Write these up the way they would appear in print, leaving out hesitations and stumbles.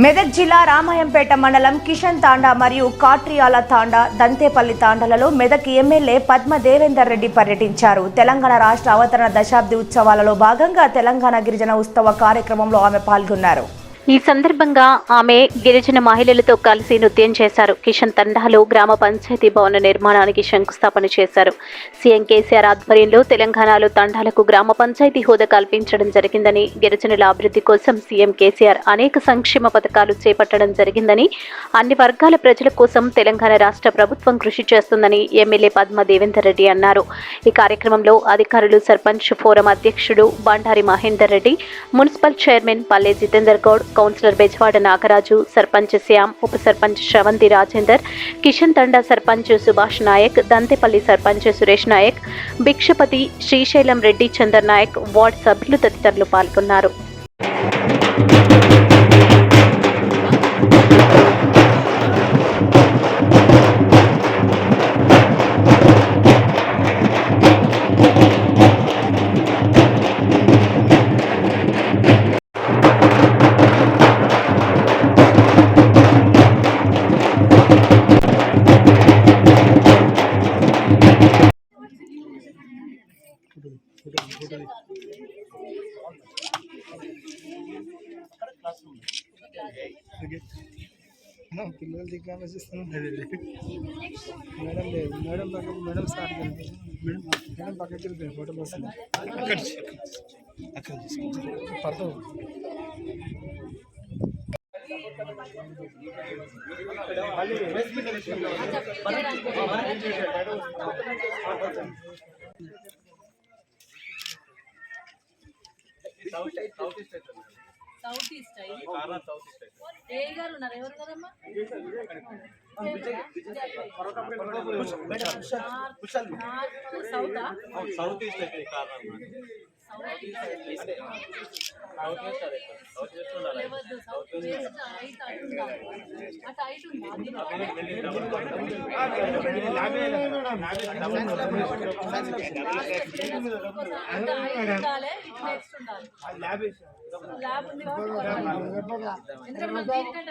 మెదక్ జిల్లా రామాయంపేట మండలం కిషన్ తాండా మరియు కాట్రియాల తాండా దంతేపల్లి తాండాలలో మెదక్ ఎమ్మెల్యే పద్మ దేవేందర్ రెడ్డి పర్యటించారు. తెలంగాణ రాష్ట్ర అవతరణ దశాబ్ది ఉత్సవాలలో భాగంగా తెలంగాణ గిరిజన ఉత్సవ కార్యక్రమంలో ఆమె పాల్గొన్నారు. ఈ సందర్భంగా ఆమె గిరిజన మహిళలతో కలిసి నృత్యం చేశారు. కిషన్ తండాలో గ్రామ పంచాయతీ భవన నిర్మాణానికి శంకుస్థాపన చేశారు. సీఎం కేసీఆర్ ఆధ్వర్యంలో తెలంగాణలో తండాలకు గ్రామ పంచాయతీ హోదా కల్పించడం జరిగిందని, గిరిజనుల అభివృద్ధి కోసం సీఎం కేసీఆర్ అనేక సంక్షేమ పథకాలు చేపట్టడం జరిగిందని, అన్ని వర్గాల ప్రజల కోసం తెలంగాణ రాష్ట్ర ప్రభుత్వం కృషి చేస్తుందని ఎమ్మెల్యే పద్మ దేవేందర్ రెడ్డి అన్నారు. ఈ కార్యక్రమంలో అధికారులు, సర్పంచ్ ఫోరం అధ్యక్షుడు బండారి మహేందర్ రెడ్డి, మున్సిపల్ చైర్మన్ పల్లె జితేందర్ గౌడ్, కౌన్సిలర్ బెజవాడ నాగరాజు, సర్పంచ్ శ్యామ్, ఉప సర్పంచ్ శ్రవంతి రాజేందర్, కిషన్ తండా సర్పంచ్ సుభాష్ నాయక్, దంతేపల్లి సర్పంచ్ సురేష్ నాయక్, భిక్షపతి, శ్రీశైలం రెడ్డి, చందర్ నాయక్, వార్డు సభ్యులు తదితరులు పాల్గొన్నారు. పిల్లలు దిగ్గా ఆలోచిస్తాను. మేడం లేదు, మేడం పక్క, మేడం స్టార్ట్ మేడం మేడం పక్కకి వెళ్ళిపోయి ఫోటోలు వస్తుంది. అక్కడ పడతావు. సౌత్ ఈస్ట్ ఏ గారు ఉన్నారు? ఎవరు కదమ్మా? సౌత్ ఈస్ట్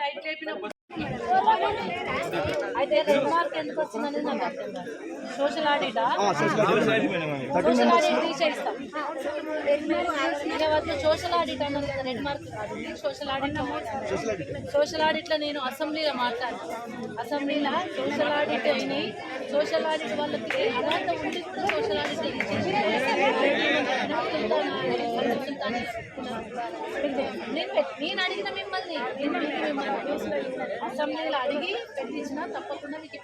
అయితే అయితే రెడ్ మార్క్ ఎందుకు వచ్చిందని నాకు అర్థం కాదు. సోషల్ ఆడిట్ తీసేస్తాం. సోషల్ ఆడిట్ అన్నారు కదా, రెడ్ మార్క్ కాదు. సోషల్ ఆడిట్లో నేను అసెంబ్లీలో మాట్లాడాను. అసెంబ్లీలో సోషల్ ఆడిట్ అయినాయి. సోషల్ ఆడిట్ వాళ్ళకి అర్హత ఉండి కూడా సోషల్ ఆడిట్ నేను అడిగిన మిమ్మల్ని అసెంబ్లీలో అడిగి పెట్టించిన తప్పకుండా మీకు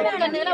ఒక్క నెల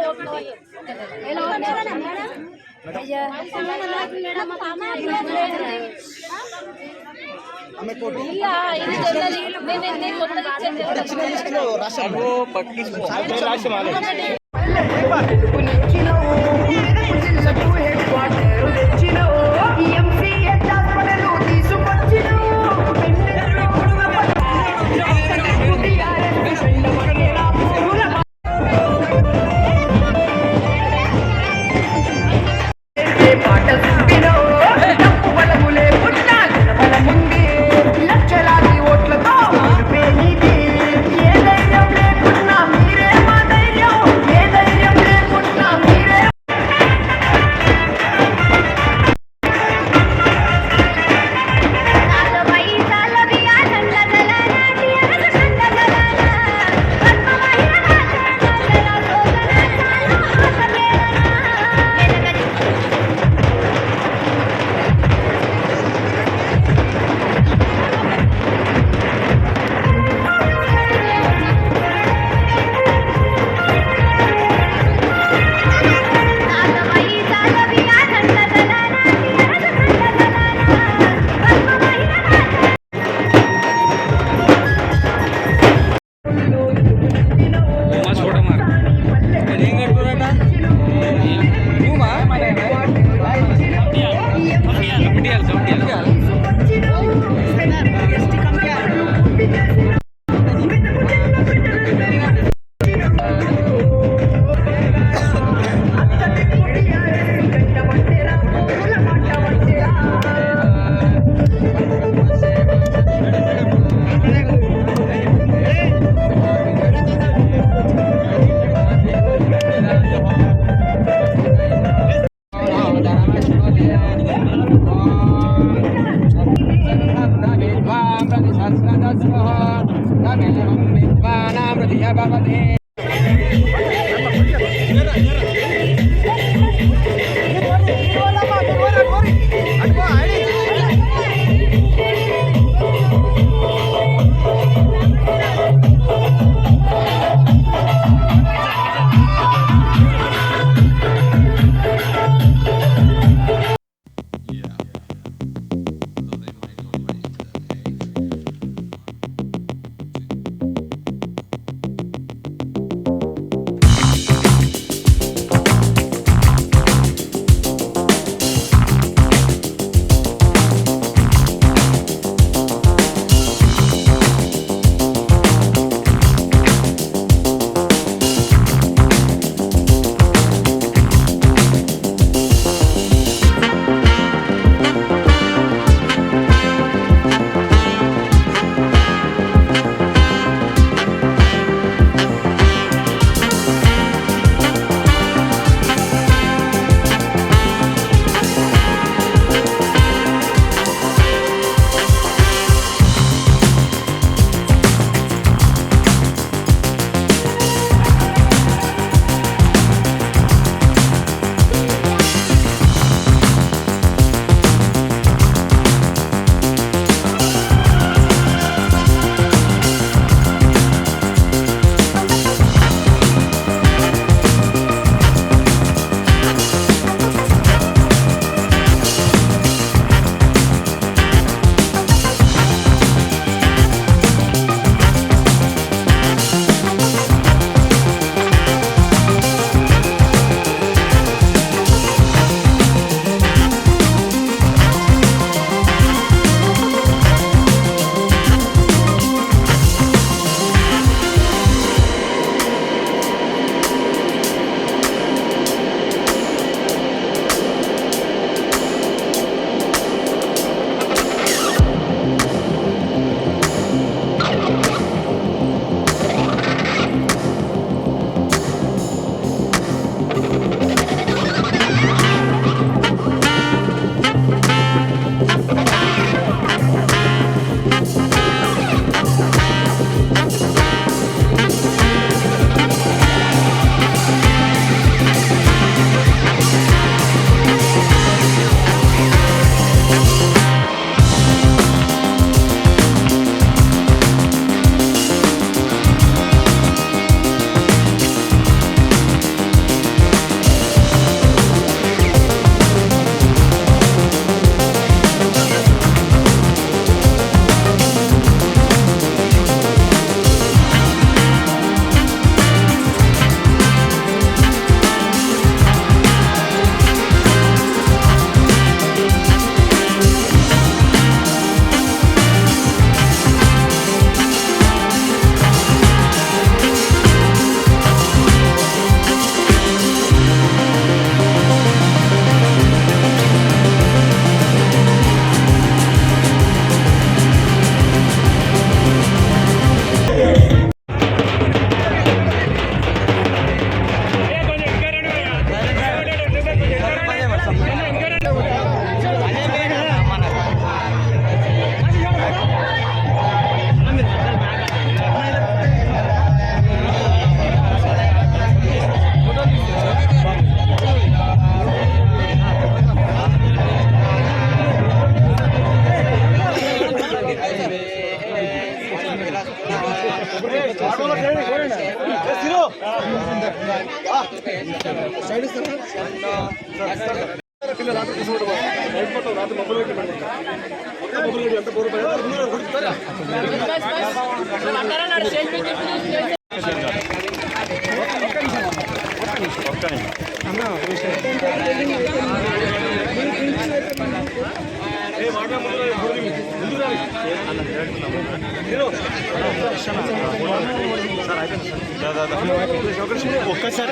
ఒక్కసారి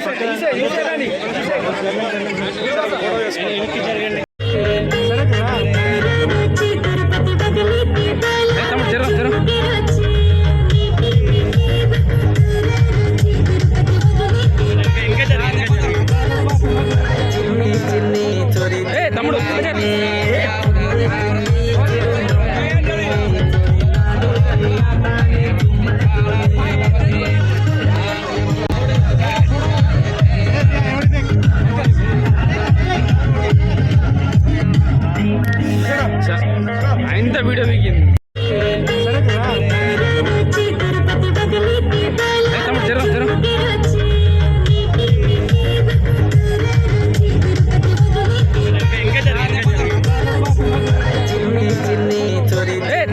తమ్ముడు ఇంత వీడియో వీకింది సరే కదా తమ్ముడు జర జర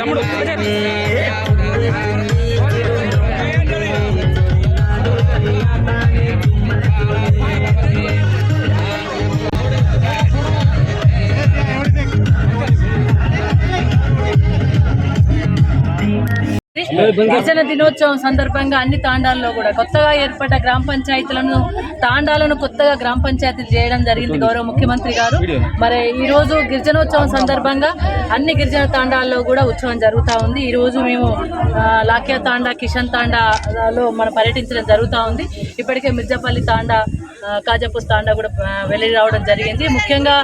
తమ్ముడు గిరిజన దినోత్సవం సందర్భంగా అన్ని తాండాల్లో కూడా కొత్తగా ఏర్పడ్డ గ్రామ పంచాయతీలను తాండాలను కొత్తగా గ్రామ పంచాయతీలు చేయడం జరిగింది గౌరవ ముఖ్యమంత్రి గారు. మరి ఈ రోజు గిరిజనోత్సవం సందర్భంగా అన్ని గిరిజన తాండాల్లో కూడా ఉత్సవం జరుగుతూ ఉంది. ఈ రోజు మేము లాక్యా తాండా, కిషన్ తాండాలో మనం పర్యటించడం జరుగుతూ ఉంది. ఇప్పటికే మిర్జాపల్లి తాండా, కాజాపూర్ తాండా కూడా వెళ్ళి రావడం జరిగింది. ముఖ్యంగా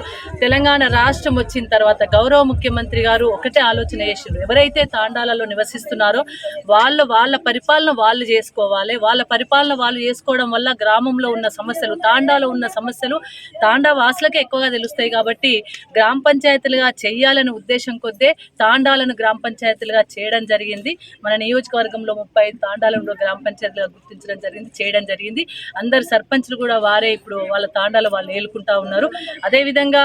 తెలంగాణ రాష్ట్రం వచ్చిన తర్వాత గౌరవ ముఖ్యమంత్రి గారు ఒకటే ఆలోచన చేసిండ్రు, ఎవరైతే తాండాలలో నివసిస్తున్నారో వాళ్ళ పరిపాలన వాళ్ళు చేసుకోవాలి. వాళ్ళ పరిపాలన వాళ్ళు చేసుకోవడం వల్ల గ్రామంలో ఉన్న సమస్యలు, తాండాలో ఉన్న సమస్యలు తాండా వాసులకే ఎక్కువగా తెలుస్తాయి. కాబట్టి గ్రామ పంచాయతీలుగా చేయాలనే ఉద్దేశం కొద్దే తాండాలను గ్రామ పంచాయతీలుగా చేయడం జరిగింది. మన నియోజకవర్గంలో 35 తాండాలను గ్రామ పంచాయతీలుగా గుర్తించడం జరిగింది, చేయడం జరిగింది. అందరు సర్పంచ్లు కూడా వారే ఇప్పుడు వాళ్ళ తాండాలు వాళ్ళు ఏలుకుంటా ఉన్నారు. అదేవిధంగా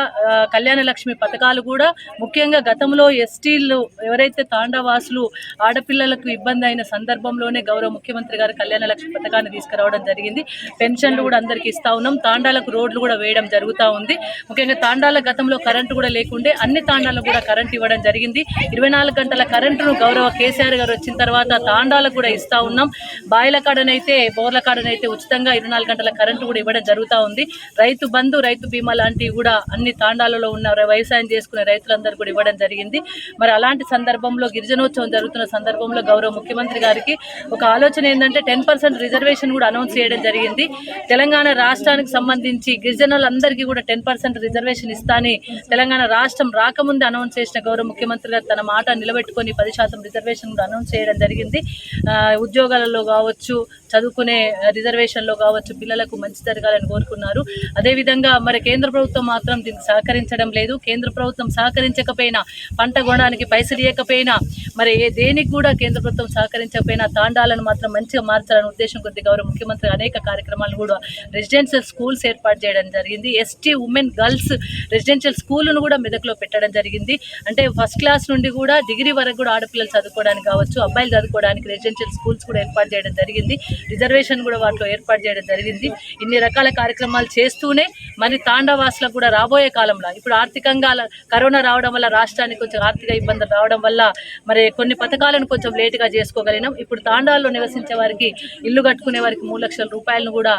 కళ్యాణ లక్ష్మి పథకాలు కూడా ముఖ్యంగా గతంలో ఎస్టీలు ఎవరైతే తాండావాసులు ఆడపిల్లలకు ఇబ్బంది అయిన సందర్భంలోనే గౌరవ ముఖ్యమంత్రి గారు కళ్యాణ లక్ష్మి పథకాన్ని తీసుకురావడం జరిగింది. పెన్షన్లు కూడా అందరికీ ఇస్తా ఉన్నాం. తాండాలకు రోడ్లు కూడా వేయడం జరుగుతూ ఉంది. ముఖ్యంగా తాండాల గతంలో కరెంటు కూడా లేకుండే అన్ని తాండాలకు కూడా కరెంటు ఇవ్వడం జరిగింది. 24 గంటల కరెంటును గౌరవ కేసీఆర్ గారు వచ్చిన తర్వాత తాండాలకు కూడా ఇస్తా ఉన్నాం. బాయిల కాడనైతే బోర్ల కాడనైతే ఉచితంగా 24 గంటల కరెంటు కూడా ఇవ్వడం జరుగుతూ ఉంది. రైతు బంధు, రైతు బీమా లాంటివి కూడా అన్ని తాండాలలో ఉన్న వ్యవసాయం చేసుకునే రైతులందరూ కూడా ఇవ్వడం జరిగింది. మరి అలాంటి సందర్భంలో గిరిజనోత్సవం జరుగుతున్న సందర్భంలో గౌరవ ముఖ్యమంత్రి గారికి ఒక ఆలోచన ఏంటంటే 10% రిజర్వేషన్ కూడా అనౌన్స్ చేయడం జరిగింది. తెలంగాణ రాష్ట్రానికి సంబంధించి గిరిజనులందరికీ కూడా 10% రిజర్వేషన్ ఇస్తాని తెలంగాణ రాష్ట్రం రాకముందే అనౌన్స్ చేసిన గౌరవ ముఖ్యమంత్రి గారు తన మాట నిలబెట్టుకొని 10% రిజర్వేషన్ కూడా అనౌన్స్ చేయడం జరిగింది. ఉద్యోగాలలో కావచ్చు, చదువుకునే రిజర్వేషన్లో కావచ్చు, పిల్లలకు మంచి జరగాలని కోరుకున్నారు. అదేవిధంగా మరి కేంద్ర ప్రభుత్వం మాత్రం దీనికి సహకరించడం లేదు. కేంద్ర ప్రభుత్వం సహకరించకపోయినా, పంట కొనడానికి పైసలు ఇవ్వకపోయినా, మరి దేనికి కూడా కేంద్ర ప్రభుత్వం సహకరించకపోయినా తాండాలను మాత్రం మంచిగా మార్చాలనే ఉద్దేశం కొద్ది గౌరవ ముఖ్యమంత్రి అనేక కార్యక్రమాలు కూడా రెసిడెన్షియల్ స్కూల్స్ ఏర్పాటు చేయడం జరిగింది. ఎస్టీ ఉమెన్ గర్ల్స్ రెసిడెన్షియల్ స్కూల్ను కూడా మెదక్లో పెట్టడం జరిగింది. అంటే ఫస్ట్ క్లాస్ నుండి కూడా డిగ్రీ వరకు కూడా ఆడపిల్లలు చదువుకోవడానికి కావచ్చు, అబ్బాయిలు చదువుకోవడానికి రెసిడెన్షియల్ స్కూల్స్ కూడా ఏర్పాటు చేయడం జరిగింది. రిజర్వేషన్ కూడా వాటిలో ఏర్పాటు చేయడం జరిగింది. ఇన్ని రకాల కార్యక్రమాలు చేస్తూనే మరి తాండావాసులకు కూడా రాబోయే కాలంలో ఇప్పుడు ఆర్థికంగా కరోనా రావడం వల్ల రాష్ట్రానికి కొంచెం ఆర్థిక ఇబ్బందులు రావడం వల్ల మరి కొన్ని పథకాలను కొంచెం లేటుగా చేసుకోగలిగినాం. ఇప్పుడు తాండాల్లో నివసించే వారికి, ఇల్లు కట్టుకునే వారికి 3 లక్షల రూపాయలను కూడా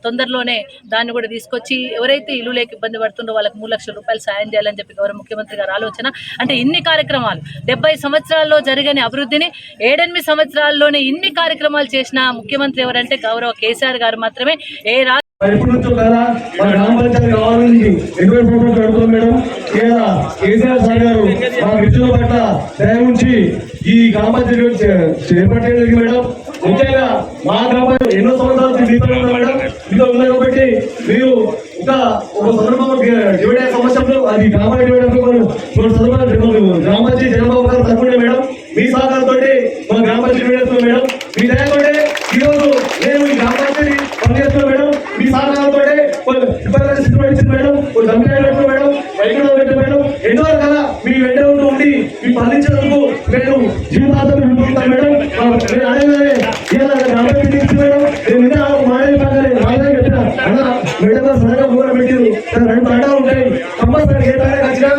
తొందరలోనే దాన్ని కూడా తీసుకొచ్చి ఎవరైతే ఇల్లు లేక ఇబ్బంది పడుతుందో వాళ్ళకి 3 లక్షల రూపాయలు సాయం చేయాలని చెప్పి గౌరవ ముఖ్యమంత్రి గారు ఆలోచన. అంటే ఇన్ని కార్యక్రమాలు 70 సంవత్సరాల్లో జరగని అభివృద్ధిని 7-8 సంవత్సరాల్లోనే ఇన్ని కార్యక్రమాలు చేసిన ముఖ్యమంత్రి ఎవరంటే గౌరవ కేసీఆర్ గారు మాత్రమే. ఎప్పటి నుంచో కదా మన గ్రామ పంచాయతీ కావాలని ఎన్నో ప్రోగ్రామ్స్ అడుగుతాం మేడం. కేసీఆర్ సార్ గారు మా గిరిజనుల పట్ల దయ ఉంచి ఈ గ్రామ పంచాయతీ ఏర్పాటు చేయడానికి మేడం. ముఖ్యంగా మా గ్రామ పంచాయతీ ఎన్నో సంవత్సరాలు మీతో ఉన్నాయి కాబట్టి మీరు ఒక సందర్భంలో డివైడ్ అయ్యే సమస్యలు అది గ్రామ డివైడ్ గ్రామ పంచాయతీ జనబాబు గారు తక్కువ మేడం. మీ సహకారంతో మన గ్రామ పంచాయతీ మేడం, మీ దయతో ఈరోజు నేను ఈ గ్రామ పంచాయతీ పనిచేస్తున్నా మేడం. మీ సహకారంతో మేడం, మేడం, మేడం, ఎన్నో రకాల మీ వెంట ఉండి మీ పాలించేందుకు నేను జీవితాంతం వింటున్నాను మేడం. మేడం సరగా మూల పెట్టింది 2 తాండాలు ఉంటాయి. కంపల్సరీ ఏ తాడా వచ్చినా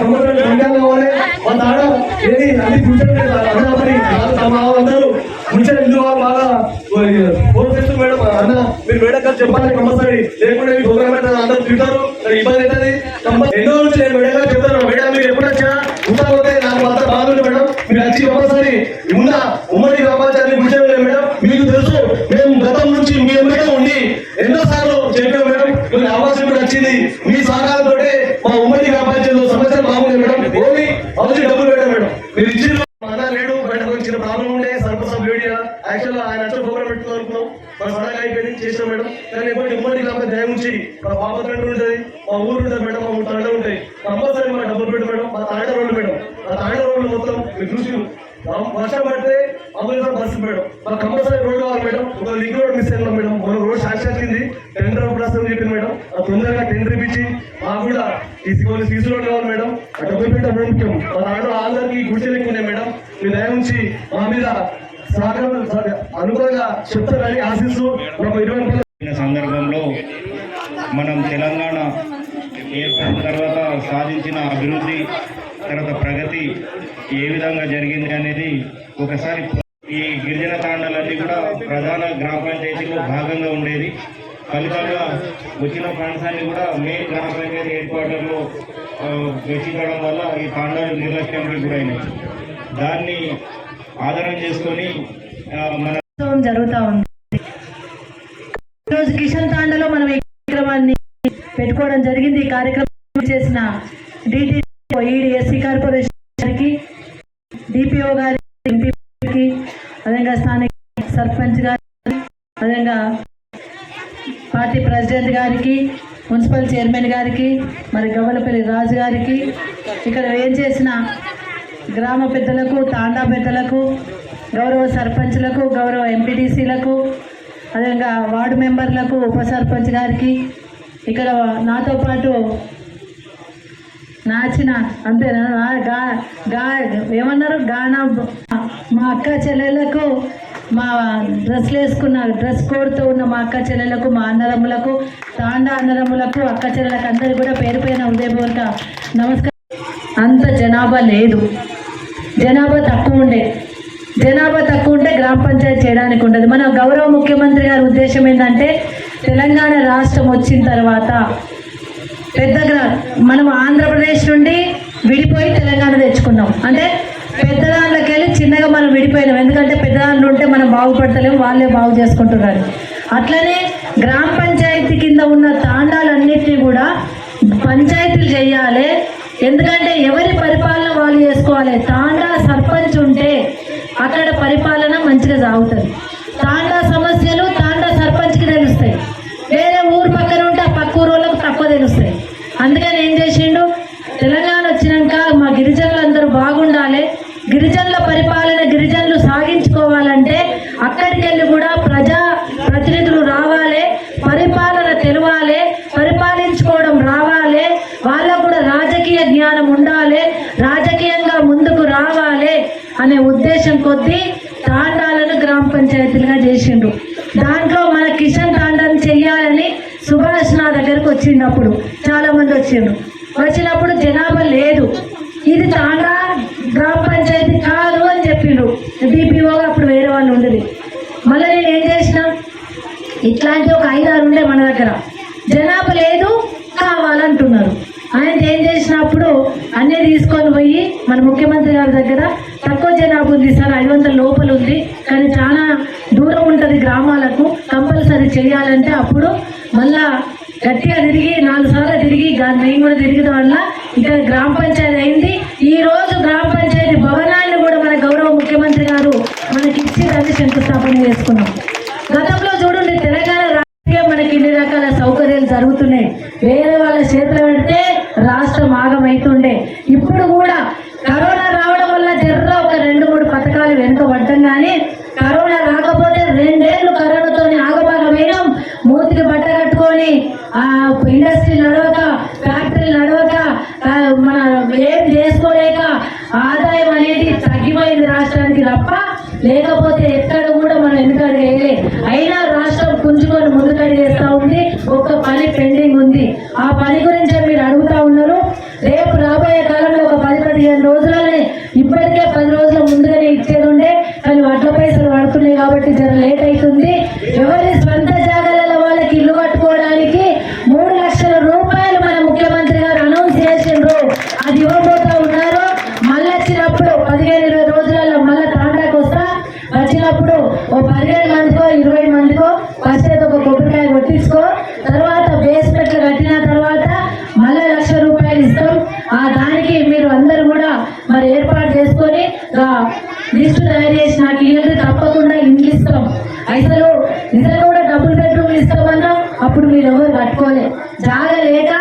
కంపల్సరీ తాండాలు కావాలి. మా తాడా ఏది అన్ని కూర్చొని అందరూ కూర్చొని ఇల్లు బాగా ఫోన్ చేస్తూ మేడం అన్న మీరు మేడం గారు చెప్పాలి కంపల్సరీ, లేకుంటే మీ గవర్నమెంట్ అందరూ తింటారు, ఇబ్బంది అవుతుంది. ఎన్నో నుంచి నేను మేడం గారు చెప్తాను. మేడం మీరు ఎప్పుడు వచ్చినా ఉంటాకపోతే నాకు అంత బాగుంది మేడం. మీరు వచ్చి కంపల్సరీ ఉన్న ఉమ్మడి గ్రామ పంచాయతీ కూర్చోలేదు మేడం. మీకు తెలుసు మేము గతం నుంచి మీ ఎమ్మెల్యే ఉండి ఎన్నోసార్లు చెప్పాము మేడం. కొన్ని అవకాశం కూడా వచ్చింది. మీ సహకారంతో మా ఉమ్మడి గ్రామ పంచాయతీలో సమస్యలు బాగుంది మేడం. ఓన్లీ అవసరం డబ్బులు పెట్టాం మేడం. మీరు ఇచ్చిన లేడు బయటకు వచ్చిన ప్రాబ్లం ఉండే సర్పంచ్ ఆఫ్ వీడియో యాక్చువల్గా ఆయన వచ్చి ప్రోగ్రామ్ పెట్టుకున్నాం అనుకున్నాం. మన సడన్గా అయిపోయింది చేసాం మేడం. కానీ ఎప్పటి ఉమ్మడి గ్రామ దయ ఉంచి మన పాపత్రండి ఉంటుంది, మా ఊరు ఉంటుంది మేడం, మా 3 తాండాలు ఉంటాయి. కంపల్సరీ మన డబ్బులు పెట్టు మేడం. మా తాండా రోడ్లు మేడం, ఆ మీరు చూసి వర్షం పడితే అంబులెన్స్ బస్సు మేడం మాకు కంపల్సరీ రోడ్ కావాలి మేడం. ఒక లింక్ రోడ్ మిస్ అయినా మేడం. మన రోడ్ శాంక్షన్ అయింది, టెండర్ ప్రస్తుతం చెప్పింది మేడం. ఆ తొందరగా టెండర్ ఇప్పించి మాకు కూడా ఈ సీసీ రోడ్ కావాలి మేడం. ఆ డబ్బులు పెట్టడం ముఖ్యం. మా దాంట్లో అందరికీ గుడిసెలు ఎక్కువ ఉన్నాయి మేడం. మీ దయ ఉంచి మా మీద సహకారం అనుకూలంగా చెప్తారని ఆశిస్తూ ఒక 20 సందర్భంలో మనం తెలంగాణ ఏర్పడిన తర్వాత సాధించిన అభివృద్ధి తర్వాత ప్రగతి ఏ విధంగా జరిగింది అనేది ఒకసారి ఈ గిరిజన తాండాలన్నీ కూడా ప్రధాన గ్రామ పంచాయతీలో భాగంగా ఉండేది. ఫలితంగా వచ్చిన ఫండ్స్ అన్ని కూడా మెయిన్ గ్రామ పంచాయతీ హెడ్ క్వార్టర్లో వెచ్చించడం వల్ల ఈ తాండాలు నిర్లక్ష్యానికి గురైనాయి. దాన్ని ఆధారం చేసుకొని మన జరుగుతూ ఉంది. ఈరోజు కిషన్ తాండలో మనం ఈ కార్యక్రమాన్ని పెట్టుకోవడం జరిగింది. ఈ కార్యక్రమం చేసిన డిటి ఎస్సీ కార్పొరేషన్ గారికి, డిపిఓ గారికి, ఎంపీకి, అదేవిధంగా స్థానిక సర్పంచ్ గారికి, అదేవిధంగా పార్టీ ప్రెసిడెంట్ గారికి, మున్సిపల్ చైర్మన్ గారికి, మరి గవ్వలపల్లి రాజు గారికి, ఇక్కడ ఏం చేసిన గ్రామ పెద్దలకు, తాండా పెద్దలకు, గౌరవ సర్పంచ్లకు, గౌరవ ఎంపీటీసీలకు, అదేవిధంగా వార్డు మెంబర్లకు, ఉప సర్పంచ్ గారికి, ఇక్కడ నాతో పాటు నాచిన అంతేనా ఏమన్నారు గానా మా అక్క చెల్లెళ్ళకు, మా డ్రెస్లు వేసుకున్న డ్రెస్ కోడ్తో ఉన్న మా అక్క చెల్లెళ్ళకు, మా అన్నదమ్ములకు, తాండా అన్నదమ్ములకు, అక్క చెల్లెలకు అందరికీ కూడా పేరు పైన హృదయపూర్వక నమస్కారం. అంత జనాభా లేదు, జనాభా తక్కువ ఉండే. జనాభా తక్కువ ఉంటే గ్రామ పంచాయతీ చేయడానికి ఉండదు. మన గౌరవ ముఖ్యమంత్రి గారి ఉద్దేశం ఏంటంటే తెలంగాణ రాష్ట్రం వచ్చిన తర్వాత మనం ఆంధ్రప్రదేశ్ నుండి విడిపోయి తెలంగాణ తెచ్చుకున్నాం. అంటే పెద్దదాంట్లోకి వెళ్ళి చిన్నగా మనం విడిపోయినాం. ఎందుకంటే పెద్దదాంట్లో ఉంటే మనం బాగుపడతలేము, వాళ్ళే బాగు చేసుకుంటున్నారు. అట్లనే గ్రామ పంచాయతీ కింద ఉన్న తాండాలన్నింటినీ కూడా పంచాయతీలు చేయాలి. ఎందుకంటే ఎవరి పరిపాలన వాళ్ళు చేసుకోవాలి. తాండా సర్పంచ్ ఉంటే అక్కడ పరిపాలన మంచిగా సాగుతుంది. తాండా సమస్యలు తాండా సర్పంచ్కి తెలుస్తాయి. వేరే ఊరు పక్కన ఉంటే ఆ పక్క ఊరు వాళ్ళకు తక్కువ తెలుస్తాయి. అందుకని ఏం చేసిండు, తెలంగాణ వచ్చినాక మా గిరిజనులందరూ బాగుండాలి, గిరిజనుల పరిపాలన గిరిజనులు సాగించుకోవాలంటే అక్కడికి వెళ్ళి కూడా ప్రజా ప్రతినిధులు రావాలి, పరిపాలన తెలవాలి, పరిపాలించుకోవడం రావాలి, వాళ్ళకు కూడా రాజకీయ జ్ఞానం ఉండాలి, రాజకీయంగా ముందుకు రావాలి అనే ఉద్దేశం కొద్దీ తాండాలను గ్రామ పంచాయతీలుగా చేసిండ్రు. దాంట్లో మన కిషన్ తాండాన్ని చెయ్యాలని సుభాష్ నా దగ్గరకు వచ్చినప్పుడు చాలామంది వచ్చినప్పుడు జనాభా లేదు, ఇది తాండా గ్రామ పంచాయతీ కాదు అని చెప్పిండ్రు. డిపిఓ అప్పుడు వేరే వాళ్ళు ఉండేది. మళ్ళీ నేను ఏం చేసిన, ఇట్లాంటి ఒక 5-6 ఉండే మన దగ్గర, జనాభా లేదు కావాలంటున్నారు. ఆయన ఏం చేసినప్పుడు అన్నీ తీసుకొని పోయి మన ముఖ్యమంత్రి గారి దగ్గర తక్కువ జనాభా ఉంది సార్, 500 లోపల ఉంది, కానీ చాలా దూరం ఉంటుంది గ్రామాలకు, కంపల్సరీ చేయాలంటే అప్పుడు మళ్ళా గట్టిగా తిరిగి 4 సార్లు తిరిగి నేను కూడా తిరిగడం వల్ల ఇక్కడ గ్రామ పంచాయతీ అయింది. ఈ రోజు గ్రామ పంచాయతీ భవనాన్ని కూడా మన గౌరవ ముఖ్యమంత్రి గారు మనకి ఇచ్చి దాన్ని శంకుస్థాపన చేసుకున్నాం. గతంలో చూడండి తెలంగాణ రాజకీయం మనకి ఇన్ని రకాల సౌకర్యాలు జరుగుతున్నాయి. వేరే వాళ్ళ చేతులు పెడితే రాష్ట్రం ఆగమైతుండే. ఇప్పుడు కూడా కరోనా రావడం వల్ల ఒక 2-3 పథకాలు వెనుకబడ్డం, కానీ కరోనా రాకపోతే 2 ఏళ్ళు కరోనాతో ఆగమాగమైనాం. మూతికి బట్ట కట్టుకొని ఇండస్ట్రీలు నడవక, ఫ్యాక్టరీలు నడవక, మన ఏం చేసుకోలేక ఆదాయం అనేది తగ్గిపోయింది రాష్ట్రానికి తప్ప, లేకపోతే ఎక్కడ కూడా మనం వెనుకడుగు వేయలే. అయినా రాష్ట్రం పుంజుకొని ముందుకడుగు వేస్తూ ఉంది. ఒక్క పని పెండింగ్ ఉంది. ఆ పని గురించి మీరు అడుగుతా ఉన్నారు. రేపు రాబోయే కాలంలో ఒక 10-15 రోజులనే, ఇప్పటికే 10 రోజుల ముందుగానే ఇచ్చేది ఉండే, కానీ వడ్ల పైసలు పడుతున్నాయి కాబట్టి జర లేట్ అవుతుంది. ఎవరి స్వంత జాగాలలో వాళ్ళకి ఇల్లు కట్టుకోవడానికి 3 లక్షల రూపాయలు మన ముఖ్యమంత్రి గారు అనౌన్స్ చేసిండ్రు. అది ఇవ్వబోతా ఉన్నారు. మళ్ళీ వచ్చినప్పుడు 15-20 రోజులలో మళ్ళీ తాండాకు వచ్చినప్పుడు ఓ 15 మందికో 20 మందికో ఫస్ట్ అయితే ఒక కొబ్బరికాయ కొట్టించుకో, తర్వాత బేస్మెంట్లు కట్టిన తర్వాత మళ్ళీ 1 లక్ష రూపాయలు ఇస్తాం. దానికి మీరు అందరూ కూడా మరి ఏర్పాటు చేసుకొని లిస్టు తయారు చేసి నాకు ఇల్లు తప్పకుండా ఇండ్లు ఇస్తాం. అసలు నిజంగా కూడా డబుల్ బెడ్రూమ్లు ఇస్తామన్నా అప్పుడు మీరు ఎవరు కట్టుకోలే. జాగా లేక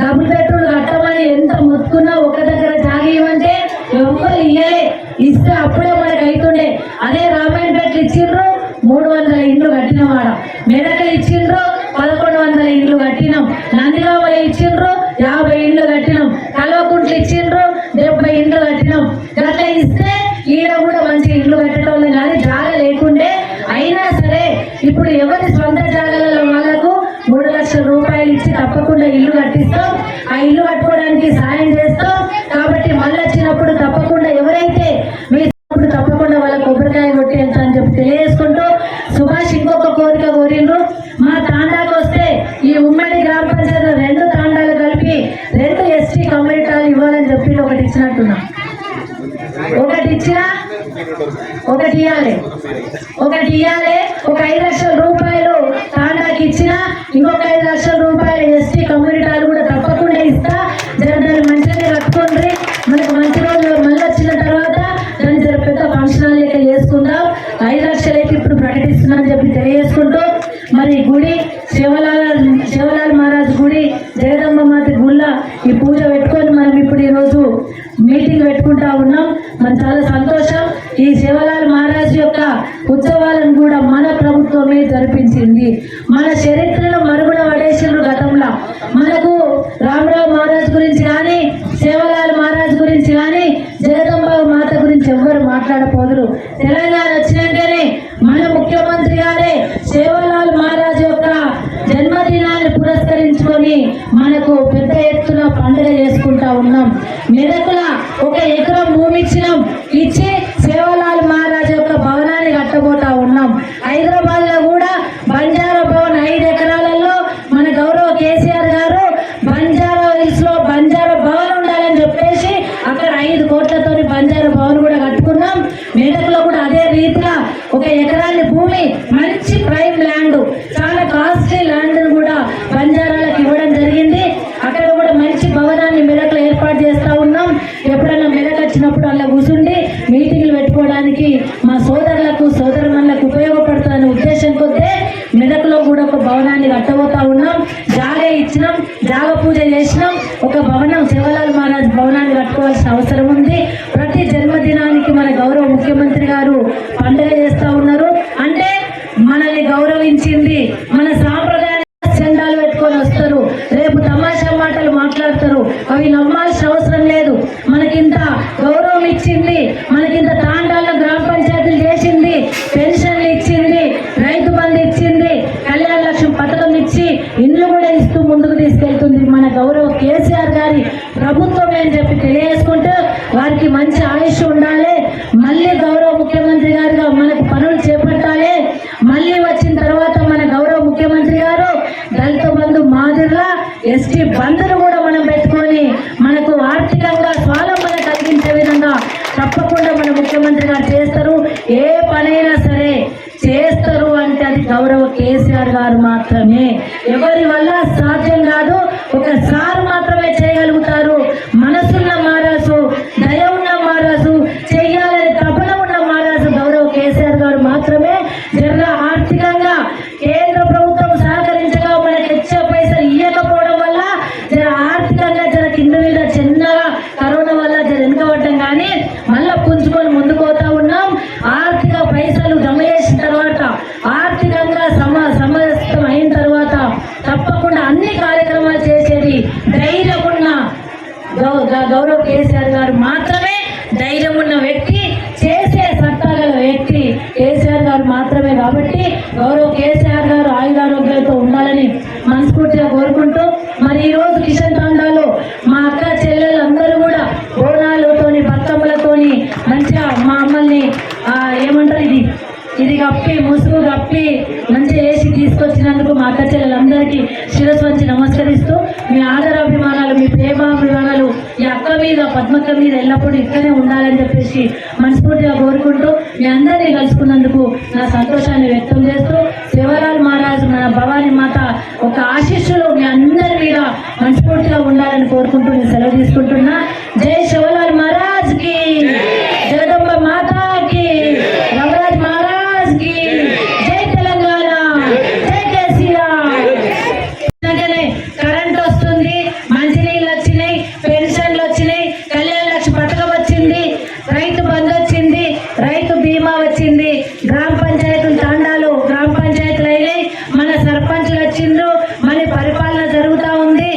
డబుల్ బెడ్రూమ్లు కట్టమని ఎంత మొత్తుకున్నా ఒక దగ్గర జాగా ఇవ్వమంటే ఎవరు ఇయ్యలే. ఇస్తే అప్పుడే మనకు అవుతుండే. అదే రామాయణపేటలు ఇచ్చిండ్రు 300 ఇండ్లు కట్టినవాడ, మెదకలు ఇచ్చిండ్రు 1100 ఇండ్లు కట్టినాం, నందిగామలు ఇచ్చిండ్రు 50 ఇండ్లు కట్టినాం, కల్వకుంట్లు ఇచ్చిండ్రు 70 ఇండ్లు కట్టినాం. అట్లా ఇస్తే ఈడ కూడా మంచి ఇండ్లు కట్టడం కానీ జాగ లేకుండే. అయినా సరే ఇప్పుడు ఎవరి సొంత జాగాలలో వాళ్ళకు 3 లక్షల రూపాయలు ఇచ్చి తప్పకుండా ఇల్లు కట్టిస్తాం. ఆ ఇల్లు కట్టుకోవడానికి సాయం చేస్తాం. కాబట్టి మళ్ళీ వచ్చినప్పుడు తప్పకుండా ఎవరైతే మీ తప్పకుండా వాళ్ళ కొబ్బరికాయ కొట్టి వెళ్తా అని చెప్పి తెలియజేసుకుంటూ, సుభాష్ ఇంకొక కోరిక కోరిండ్రు. మా తాండాకు వస్తే ఈ ఉమ్మడి గ్రామ పంచాయతీ 2 తాండాలు కలిపి 2 ఎస్టీ కమ్యూనిటీలు ఇవ్వాలని చెప్పి ఒకటి ఇచ్చినట్టున్నాం. ఒకటి ఇచ్చినా ఒకటి ఇవ్వాలి, ఒక 5 లక్షల రూపాయలు తాండాకి ఇచ్చిన, ఇంకొక 5 లక్షల రూపాయలు ఎస్టీ కమ్యూనిటీలు కూడా తప్పకుండా ఇస్తా. దాన్ని మంచిగా కట్టుకోండి. మనకు మంచి రోజు మళ్ళీ వచ్చిన తర్వాత దాన్ని జర పెద్ద ఫంక్షన్ లెక్క చేసుకుందాం. 5 లక్షలు అయితే ఇప్పుడు ప్రకటిస్తున్నా అని చెప్పి తెలియజేసుకుంటూ, మరి గుడి శివలాల్ మహారాజ్ గుడి జగదంబ మాత గుళ్ళ ఈ పూజ పెట్టుకొని మనం ఇప్పుడు ఈరోజు మీటింగ్ పెట్టుకుంటా ఉన్నాం. మరి చాలా సంతోషం. ఈ శివలాల్ మహారాజ్ యొక్క ఉత్సవాలను కూడా మన ప్రభుత్వమే జరిపించింది. మన చరిత్రను మరుగున పడేసిండ్రు గతంలో. మనకు రామరావు మహారాజ్ గురించి కానీ, శివలాల్ మహారాజ్ గురించి కానీ, జగదంబ మాత గురించి ఎవ్వరు మాట్లాడపోదురు. తెలంగాణ వచ్చినాకనే మన ముఖ్యమంత్రి గారే శివలాల్ మహారాజ్ యొక్క జన్మదినాన్ని పురస్కరించుకొని మనకు పెద్ద ఎత్తున పండుగ చేసుకుంటా ఉన్నాం. మెదకుల 1 ఎకరం భూమి ఇచ్చి శివలాల్ మహారాజ్ యొక్క భవనాన్ని కట్టబోతా ఉన్నాం. హైదరాబాద్ లో కూడా బంజారా భవన్ 5 ఎకరాలలో మన గౌరవ కేసీఆర్ గారు బంజారా హిల్స్ లో బంజారా భవన్ ఉండాలని చెప్పేసి అక్కడ 5 కోట్లతో బంజారా భవన్ కూడా కట్టుకున్నాం. మెదకులో కూడా అదే రీతిగా 1 ఎకరాన్ని భూమి మంచి ప్రైమ్ ల్యాండ్, చాలా కాస్ట్లీ ల్యాండ్ కూడా బంజారాలకు ఇవ్వడం జరిగింది. అక్కడ కూడా మంచి భవనాన్ని మెదకులో ఏర్పాటు చేస్తా ఉన్నాం. ఎప్పుడైనా మెదక్ వచ్చినప్పుడు అలా కూర్చుండి మీటింగ్లు పెట్టుకోవడానికి మా సోదరులకు ఉపయోగపడుతుందనే ఉద్దేశం కొద్దే మెదకులో కూడా ఒక భవనాన్ని కట్టబోతా ఉన్నాం. జాగ ఇచ్చినాం, జాగ పూజ చేసినాం. ఒక భవనం శివలాల్ మహారాజ్ భవనాన్ని కట్టుకోవాల్సిన అవసరం ఉంది. ప్రతి జన్మదినానికి మన గౌరవ ముఖ్యమంత్రి గారు పండుగ చేస్తా ఉన్నారు. అంటే మనల్ని గౌరవించింది, మన సాంప్రదాయ చందాలు పెట్టుకొని వస్తారు, రేపు తమాషా మాటలు మాట్లాడతారు. అవి నమ్మాల్సిన అవసరం లేదు. మనకింత గౌరవం ఇచ్చింది, మనకింత తాండాల గ్రామ పంచాయతీలు చేసింది, పెన్షన్లు ఇచ్చింది, రైతు బంధు ఇచ్చింది, కళ్యాణ లక్ష్మి పథకం ఇచ్చి ఇండ్లు కూడా ఇస్తూ ముందుకు తీసుకెళ్తుంది మన గౌరవ కేసీఆర్ గారి ప్రభుత్వమే అని చెప్పి తెలియజేసుకుంటూ, వారికి మంచి ఆయుష్ ఉండాలి. మళ్ళీ గౌరవ ముఖ్యమంత్రి గారుగా మనకు పనులు చేపట్టాలి. మళ్ళీ వచ్చిన తర్వాత మన గౌరవ ముఖ్యమంత్రి గారు దళిత బంధు మాదిరిలా ఎస్టీ బంధును కూడా మనం పెట్టుకొని మనకు ఆర్థికంగా స్వావలంబన కలిగించే విధంగా తప్పకుండా మన ముఖ్యమంత్రి గారు చేస్తారు. ఏ పనైనా సరే చేస్తారు అంటే అది గౌరవ కేసీఆర్ గారు మాత్రమే. ఎవరి వల్ల సాధ్యం కాదు. ఒకసారి మాత్రమే చేయగలుగుతారు. మనసున్న మహారాజు, దయ ఉన్న మహారాజు, చెయ్యాలని తపన ఉన్న మహారాజు గౌరవ కేసీఆర్ గారు మాత్రమే. జర ఆర్థికంగా కేంద్ర ప్రభుత్వం సహకరించగా మనకి వచ్చే పైసలు ఇవ్వకపోవడం వల్ల జర ఆర్థికంగా జర కింద మీద చిన్నగా కరోనా వల్ల జర వెనుకబడ్డం కానీ మళ్ళీ పుంజుకొని ముందుకు పోతా ఉన్నాం. ఆర్థిక పైసలు జమ చేసిన తర్వాత, ఆర్థికంగా సమస్తం అయిన తర్వాత తప్పకుండా అన్ని కార్యక్రమాలు చేసేది ధైర్యం ఉన్న గౌరవ కేసీఆర్ గారు మాత్రమే. ధైర్యం ఉన్న వ్యక్తి, చేసే సత్తాగల వ్యక్తి కేసీఆర్ గారు మాత్రమే. కాబట్టి గౌరవ కేసీఆర్ గారు ఆయురారోగ్యాలతో ఉండాలని మనస్ఫూర్తిగా కోరుకుంటూ, మరి ఈరోజు కిషన్ తాండాలో మా అక్క చెల్లెలు అందరూ కూడా బోనాలతోని బతుకమ్మలతోని మంచిగా మా అమ్మల్ని ఏమంటారు ఇది కప్పి ముసుగు కప్పి మంచిగా వేసి తీసుకొచ్చినందుకు మా అక్క చెల్లెలందరికీ శిరస్సు వంచి నమస్కరిస్తూ, మీ ఆదరాభిమానాలు, మీ ప్రేమాభిమానాలు ఈ అక్క మీద, పద్మక్క మీద ఎల్లప్పుడూ ఇక్కడే ఉండాలని చెప్పేసి మనస్ఫూర్తిగా కోరుకుంటూ, మీ అందరినీ కలుసుకున్నందుకు నా సంతోషాన్ని వ్యక్తం చేస్తూ, శివలాల్ మహారాజ్ మన భవానీ మాత ఒక ఆశీస్సులు మీ అందరి మీద మనస్ఫూర్తిగా ఉండాలని కోరుకుంటూ నేను సెలవు తీసుకుంటున్నా. జై శివలాల్ మహారాజ్ కి, జగదంబ మాతాకి, రమరాజ్ మహారాజ్ కి, జై తెలంగాణ, జై కేసీఆర్. కరెంట్ వస్తుంది, మంచినీళ్ళు వచ్చినాయి, పెన్షన్లు వచ్చినాయి, కళ్యాణ లక్ష్మి పథకం వచ్చింది, రైతు బంధు వచ్చింది, రైతు బీమా వచ్చింది, గ్రామ పంచాయతీలు తాండాలు గ్రామ పంచాయతీలు అయినాయి, మన సర్పంచులు వచ్చిండ్రు, మన పరిపాలన జరుగుతూ ఉంది.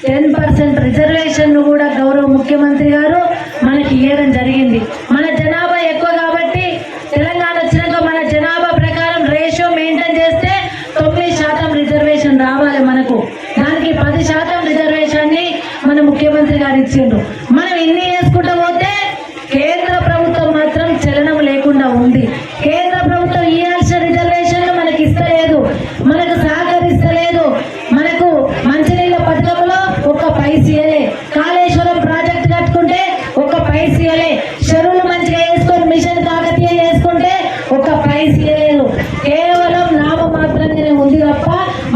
10% రిజర్వేషన్ కూడా గౌరవ ముఖ్యమంత్రి గారు మనకి ఇవ్వడం జరిగింది. మన జనాభా ఎక్కువ కాబట్టి తెలంగాణ వచ్చినాక మన జనాభా ప్రకారం రేషియో మెయింటైన్ చేస్తే 9% రిజర్వేషన్ రావాలి మనకు. దానికి 10% రిజర్వేషన్ని మన ముఖ్యమంత్రి గారు ఇచ్చిండ్రు. మనం ఇన్ని చేసుకుంటూ పోతే కేంద్ర ప్రభుత్వం మాత్రం చలనం లేకుండా ఉంది. కేంద్ర ప్రభుత్వం ఇవ్వాల్సిన రిజర్వేషన్లు మనకి ఇస్తలేదు, మనకు సహకరిస్తలేదు. మనకు మంచినీళ్ళ పథకంలో ఒక పైసలే, కాళేశ్వరం ప్రాజెక్ట్ కట్టుకుంటే ఒక పైసలే, చెరువులు మంచిగా వేసుకొని మిషన్ కాకతీయ చేసుకుంటే ఒక పైసలేదు. కేవలం నామమాత్రంగానే ఉంది తప్ప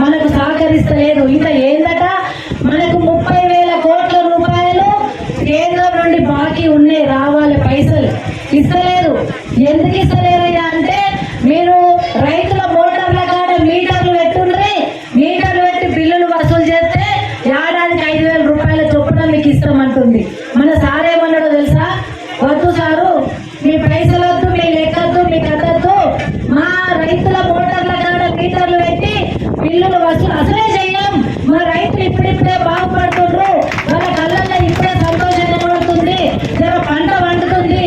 మనకు సహకరిస్తలేదు. ఇంకా ఏందట, మనకు 30,000 కోట్ల రూపాయలు కేంద్రం నుండి బాకీ ఉన్నాయి, రావాలి పైసలు ఇస్తలేదు. ఎందుకు ఇస్తలేరయ్యా అంటే, మీరు రైతుల మోటార్ల కాడ మీటర్లు పెట్టుండ్రి, మీటర్లు పెట్టి బిల్లులు వసూలు చేస్తే ఏడాదికి 5,000 రూపాయల చొప్పున మీకు ఇస్తామంటుంది. మన సారేమన్నాడో తెలుసా, వద్దు సారు, మీ పైసలు వద్దు, మీ లెక్కద్దు, మీ కథద్దు, మా రైతుల మోటార్ల కాడ మీటర్లు పెట్టి బిల్లులు వసూలు అసలే చెయ్యం. మా రైతులు ఇప్పుడిప్పుడే బాగుపడుతుండ్రు, వాళ్ళ కళ్ళల్లో ఇప్పుడే సంతోషంగా పడుతుంది, పంట వండుతుంది,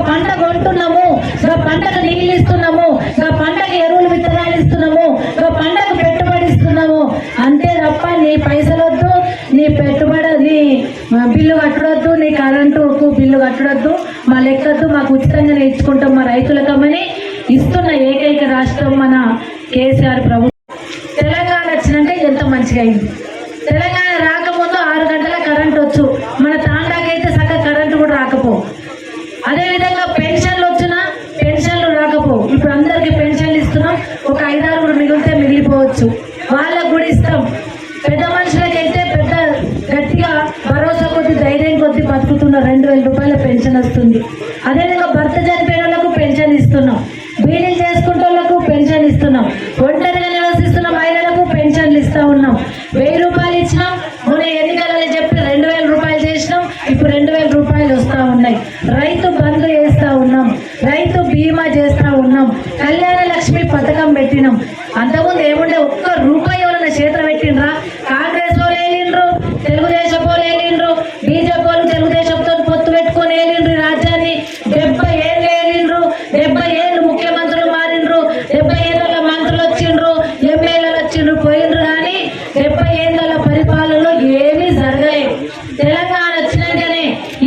పంట కొంటున్నాము, పంటకు నీళ్ళు ఇస్తున్నాము, పంటకు ఎరువులు విత్తనాలు ఇస్తున్నాము, పంటకు పెట్టుబడి ఇస్తున్నాము, అంతే తప్ప నీ పైసలు వద్దు, నీ పెట్టుబడి, నీ బిల్లు కట్టడొద్దు, నీ కరెంటుకు బిల్లు కట్టడొద్దు, మా లెక్కద్దు, మాకు ఉచితంగానే ఇచ్చుకుంటాం మా రైతులకమని ఇస్తున్న ఏకైక రాష్ట్రం మన కేసీఆర్ ప్రభుత్వం. తెలంగాణ వచ్చినాక ఎంత మంచిగా అయింది. తెలంగాణ రాకముందు 6 గంటల కరెంట్ వచ్చు, మన తాండాకైతే సగం కరెంటు కూడా రాకపో. అదేవిధంగా పెన్షన్లు వచ్చినా పెన్షన్లు రాకపో. ఇప్పుడు అందరికీ పెన్షన్లు ఇస్తున్నాం, ఒక 5-6 మిగిలితే మిగిలిపోవచ్చు, వాళ్ళకు కూడా ఇస్తాం. పెద్ద మనుషులకైతే పెద్ద గట్టిగా భరోసా కొద్ది ధైర్యం కొద్ది బతుకుతున్న 2,000 రూపాయల పెన్షన్ వస్తుంది. అదేవిధంగా భర్త చనిపోయిన వాళ్ళకు పెన్షన్ ఇస్తున్నాం, బీడీలు చేసుకుంటే వాళ్ళకు పెన్షన్ ఇస్తున్నాం, ఒంటరిగా నివసిస్తున్న మహిళలకు పెన్షన్లు ఇస్తా ఉన్నాం. 1,000 రూపాయలు ఇచ్చినాం, మొన్న ఎన్నికలలో చెప్పి 2,000 రూపాయలు చేసినాం, ఇప్పుడు 2,000 రూపాయలు వస్తూ ఉన్నాయి. రైతు బంధు చేస్తూ ఉన్నాం, రైతు బీమా చేస్తూ ఉన్నాం, కళ్యాణ లక్ష్మి పథకం పెట్టినాం. అంతకుముందు ఏముండే, ఒక్క